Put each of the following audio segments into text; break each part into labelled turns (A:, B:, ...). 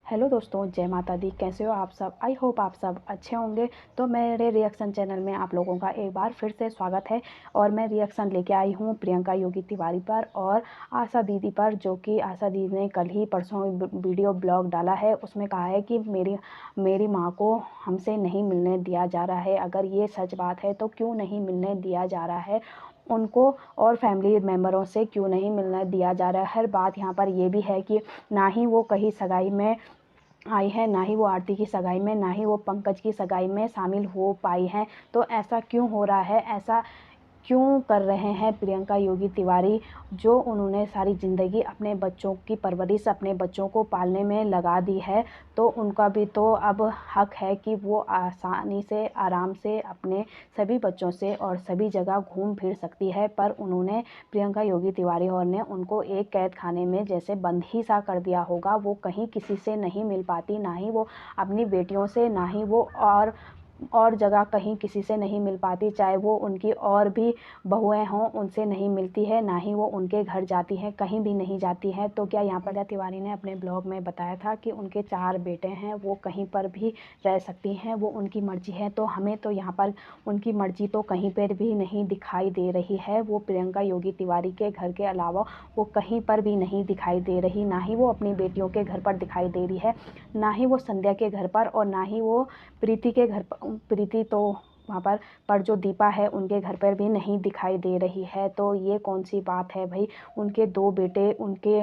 A: Hello दोस्तों, जय माता दी। कैसे हो आप सब? आई होप आप सब अच्छे होंगे। तो मेरे रिएक्शन चैनल में आप लोगों का एक बार फिर से स्वागत है। और मैं रिएक्शन लेके आई हूँ प्रियंका योगी तिवारी पर और आशा दीदी पर, जो कि आशा दीदी ने कल ही परसों वीडियो ब्लॉग डाला है। उसमें कहा है कि मेरी माँ को हमसे नहीं मिलने दिया जा रहा है। अगर ये सच बात है तो क्यों नहीं मिलने दिया जा रहा है उनको, और फैमिली मेम्बरों से क्यों नहीं मिलने दिया जा रहा है। हर बात यहाँ पर ये भी है कि ना ही वो कहीं सगाई में आई है, ना ही वो आरती की सगाई में, ना ही वो पंकज की सगाई में शामिल हो पाई हैं। तो ऐसा क्यों हो रहा है? ऐसा क्यों कर रहे हैं प्रियंका योगी तिवारी, जो उन्होंने सारी ज़िंदगी अपने बच्चों की परवरिश, अपने बच्चों को पालने में लगा दी है। तो उनका भी तो अब हक है कि वो आसानी से, आराम से अपने सभी बच्चों से और सभी जगह घूम फिर सकती है। पर उन्होंने, प्रियंका योगी तिवारी और ने उनको एक कैद खाने में जैसे बंद ही सा कर दिया होगा। वो कहीं किसी से नहीं मिल पाती, ना ही वो अपनी बेटियों से, ना ही वो और जगह कहीं किसी से नहीं मिल पाती। चाहे वो उनकी और भी बहुएं हों, उनसे नहीं मिलती है, ना ही वो उनके घर जाती हैं, कहीं भी नहीं जाती हैं। तो क्या यहाँ पर तिवारी ने अपने ब्लॉग में बताया था कि उनके 4 बेटे हैं, वो कहीं पर भी रह सकती हैं, वो उनकी मर्जी है। तो हमें तो यहाँ पर उनकी मर्जी तो कहीं पर भी नहीं दिखाई दे रही है। वो प्रियंका योगी तिवारी के घर के अलावा वो कहीं पर भी नहीं दिखाई दे रही। ना ही वो अपनी बेटियों के घर पर दिखाई दे रही है, ना ही वो संध्या के घर पर, और ना ही वो प्रीति के घर पर। प्रीति तो वहाँ पर जो दीपा है उनके घर पर भी नहीं दिखाई दे रही है। तो ये कौन सी बात है भाई? उनके 2 बेटे उनके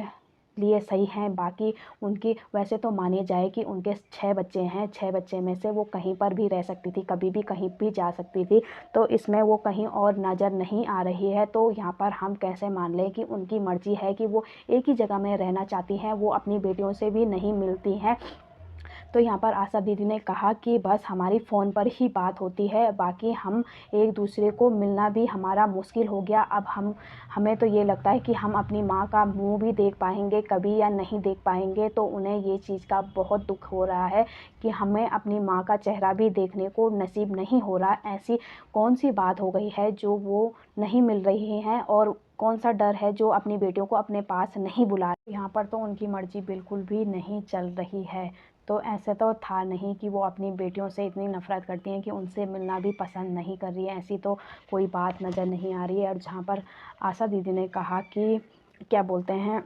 A: लिए सही हैं, बाकी उनकी वैसे तो माने जाए कि उनके 6 बच्चे हैं। 6 बच्चे में से वो कहीं पर भी रह सकती थी, कभी भी कहीं भी जा सकती थी। तो इसमें वो कहीं और नज़र नहीं आ रही है। तो यहाँ पर हम कैसे मान लें कि उनकी मर्जी है कि वो एक ही जगह में रहना चाहती हैं, वो अपनी बेटियों से भी नहीं मिलती हैं। तो यहाँ पर आशा दीदी ने कहा कि बस हमारी फ़ोन पर ही बात होती है, बाकी हम एक दूसरे को मिलना भी हमारा मुश्किल हो गया। अब हमें तो ये लगता है कि हम अपनी माँ का मुंह भी देख पाएंगे कभी या नहीं देख पाएंगे। तो उन्हें ये चीज़ का बहुत दुख हो रहा है कि हमें अपनी माँ का चेहरा भी देखने को नसीब नहीं हो रहा। ऐसी कौन सी बात हो गई है जो वो नहीं मिल रही हैं, और कौन सा डर है जो अपनी बेटियों को अपने पास नहीं बुला? यहाँ पर तो उनकी मर्जी बिल्कुल भी नहीं चल रही है। तो ऐसे तो था नहीं कि वो अपनी बेटियों से इतनी नफ़रत करती हैं कि उनसे मिलना भी पसंद नहीं कर रही है। ऐसी तो कोई बात नज़र नहीं आ रही है। और जहाँ पर आशा दीदी ने कहा कि क्या बोलते हैं,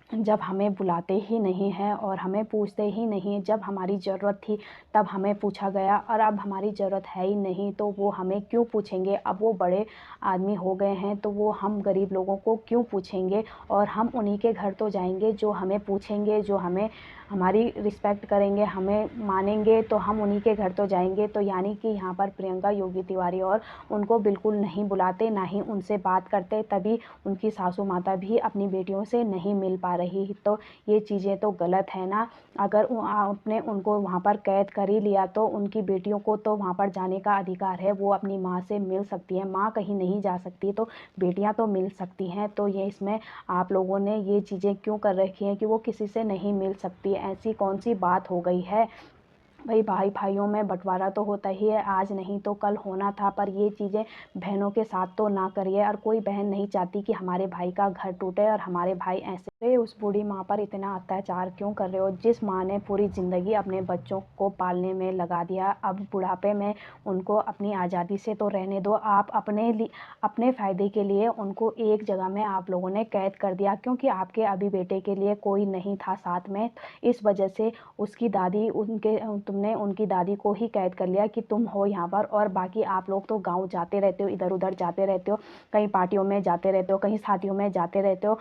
A: जब हमें बुलाते ही नहीं हैं और हमें पूछते ही नहीं, जब हमारी ज़रूरत थी तब हमें पूछा गया, और अब हमारी ज़रूरत है ही नहीं तो वो हमें क्यों पूछेंगे? अब वो बड़े आदमी हो गए हैं तो वो हम गरीब लोगों को क्यों पूछेंगे? और हम उन्हीं के घर तो जाएंगे जो हमें पूछेंगे, जो हमें हमारी रिस्पेक्ट करेंगे, हमें मानेंगे, तो हम उन्हीं के घर तो जाएंगे। तो यानी कि यहाँ पर प्रियंका योगी तिवारी और उनको बिल्कुल नहीं बुलाते, ना ही उनसे बात करते, तभी उनकी सासू माता भी अपनी बेटियों से नहीं मिल पा रही। तो ये चीज़ें तो गलत है ना। अगर आपने उनको वहाँ पर कैद कर ही लिया तो उनकी बेटियों को तो वहाँ पर जाने का अधिकार है। वो अपनी माँ से मिल सकती है, माँ कहीं नहीं जा सकती तो बेटियाँ तो मिल सकती हैं। तो ये इसमें आप लोगों ने ये चीज़ें क्यों कर रखी हैं कि वो किसी से नहीं मिल सकती? ऐसी कौन सी बात हो गई है? भाई भाई भाइयों में बंटवारा तो होता ही है, आज नहीं तो कल होना था। पर ये चीज़ें बहनों के साथ तो ना करिए। और कोई बहन नहीं चाहती कि हमारे भाई का घर टूटे और हमारे भाई ऐसे। उस बूढ़ी माँ पर इतना अत्याचार क्यों कर रहे हो, जिस माँ ने पूरी ज़िंदगी अपने बच्चों को पालने में लगा दिया? अब बुढ़ापे में उनको अपनी आज़ादी से तो रहने दो। आप अपने फ़ायदे के लिए उनको एक जगह में आप लोगों ने कैद कर दिया, क्योंकि आपके अभी बेटे के लिए कोई नहीं था साथ में। इस वजह से उसकी दादी, तुमने उनकी दादी को ही कैद कर लिया कि तुम हो यहाँ पर, और बाकी आप लोग तो गांव जाते रहते हो, इधर उधर जाते रहते हो, कहीं पार्टियों में जाते रहते हो, कहीं शादियों में जाते रहते हो।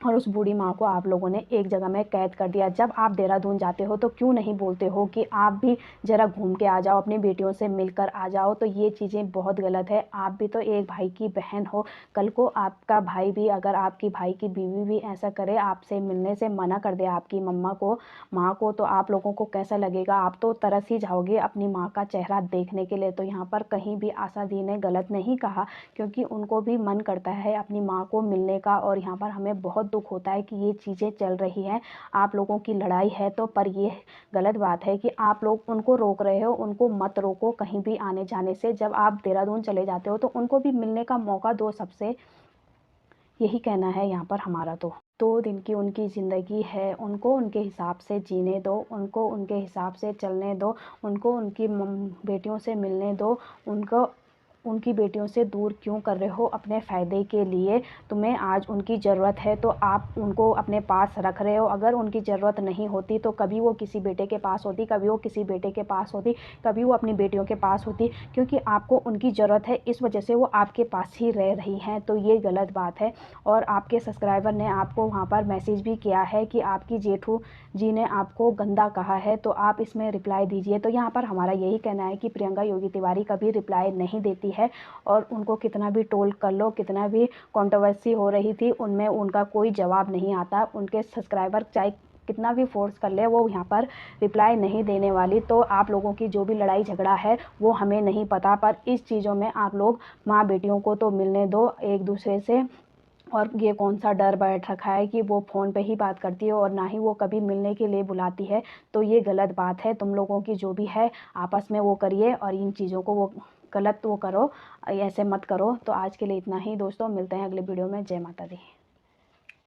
A: और उस बूढ़ी माँ को आप लोगों ने एक जगह में कैद कर दिया। जब आप देहरादून जाते हो तो क्यों नहीं बोलते हो कि आप भी ज़रा घूम के आ जाओ, अपनी बेटियों से मिलकर आ जाओ? तो ये चीज़ें बहुत गलत है। आप भी तो एक भाई की बहन हो। कल को आपका भाई भी, अगर आपकी भाई की बीवी भी ऐसा करे, आपसे मिलने से मना कर दे आपकी मम्मा को, माँ को, तो आप लोगों को कैसा लगेगा? आप तो तरस ही जाओगे अपनी माँ का चेहरा देखने के लिए। तो यहाँ पर कहीं भी आशा दी ने गलत नहीं कहा, क्योंकि उनको भी मन करता है अपनी माँ को मिलने का। और यहाँ पर हमें बहुत दुख होता है कि ये चीज़ें चल रही हैं। आप लोगों की लड़ाई है तो, पर ये गलत बात है कि आप लोग उनको रोक रहे हो। उनको मत रोको कहीं भी आने जाने से। जब आप देहरादून चले जाते हो तो उनको भी मिलने का मौका दो सबसे। यही कहना है यहाँ पर हमारा। तो 2 दिन की उनकी ज़िंदगी है, उनको उनके हिसाब से जीने दो, उनको उनके हिसाब से चलने दो, उनको उनकी बेटियों से मिलने दो। उनको उनकी बेटियों से दूर क्यों कर रहे हो अपने फ़ायदे के लिए? तुम्हें आज उनकी ज़रूरत है तो आप उनको अपने पास रख रहे हो। अगर उनकी ज़रूरत नहीं होती तो कभी वो किसी बेटे के पास होती, कभी वो किसी बेटे के पास होती, कभी वो अपनी बेटियों के पास होती। क्योंकि आपको उनकी ज़रूरत है, इस वजह से वो आपके पास ही रह रही हैं। तो ये गलत बात है। और आपके सब्सक्राइबर ने आपको वहाँ पर मैसेज भी किया है कि आपकी जेठू जी ने आपको गंदा कहा है, तो आप इसमें रिप्लाई दीजिए। तो यहाँ पर हमारा यही कहना है कि प्रियंका योगी तिवारी कभी रिप्लाई नहीं देती है, और उनको कितना भी ट्रोल कर लो, कितना भी कंट्रोवर्सी हो रही थी, उनमें उनका कोई जवाब नहीं आता। उनके सब्सक्राइबर चाहे कितना भी फोर्स कर ले, वो यहाँ पर रिप्लाई नहीं देने वाली। तो आप लोगों की जो भी लड़ाई झगड़ा है वो हमें नहीं पता, पर इस चीज़ों में आप लोग माँ बेटियों को तो मिलने दो एक दूसरे से। और ये कौन सा डर बैठ रखा है कि वो फ़ोन पे ही बात करती है और ना ही वो कभी मिलने के लिए बुलाती है। तो ये गलत बात है। तुम लोगों की जो भी है आपस में वो करिए, और इन चीज़ों को वो गलत वो करो, ऐसे मत करो। तो आज के लिए इतना ही दोस्तों, मिलते हैं अगले वीडियो में। जय माता दी।